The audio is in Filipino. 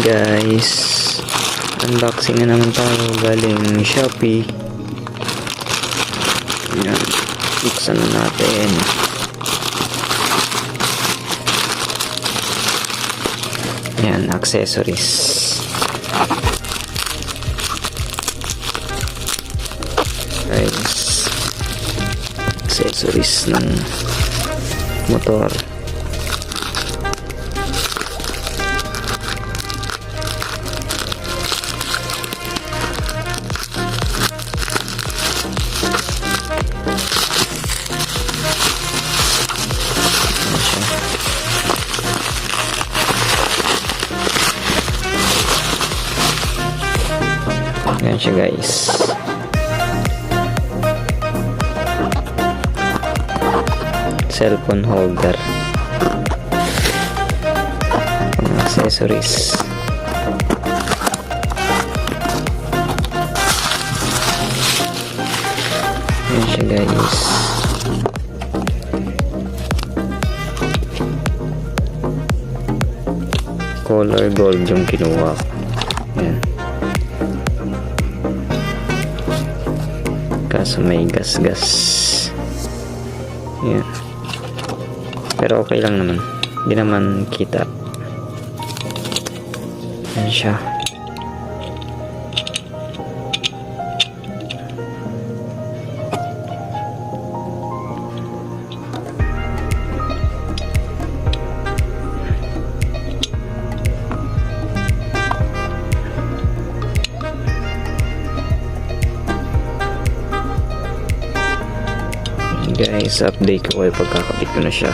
Guys, unboxing na naman tayo galing Shopee. Ayan, buksan na natin. Ayan, accessories. Guys, accessories ng motor. Ayan siya guys. Cellphone holder. Mga accessories. Ayan siya guys. Color gold yung kinuha. Ayan. Kaso may gas-gas. Yan. Pero okay lang naman. Hindi naman kita. Yan siya. Guys, update ko kayo pagkakabit ko na siya.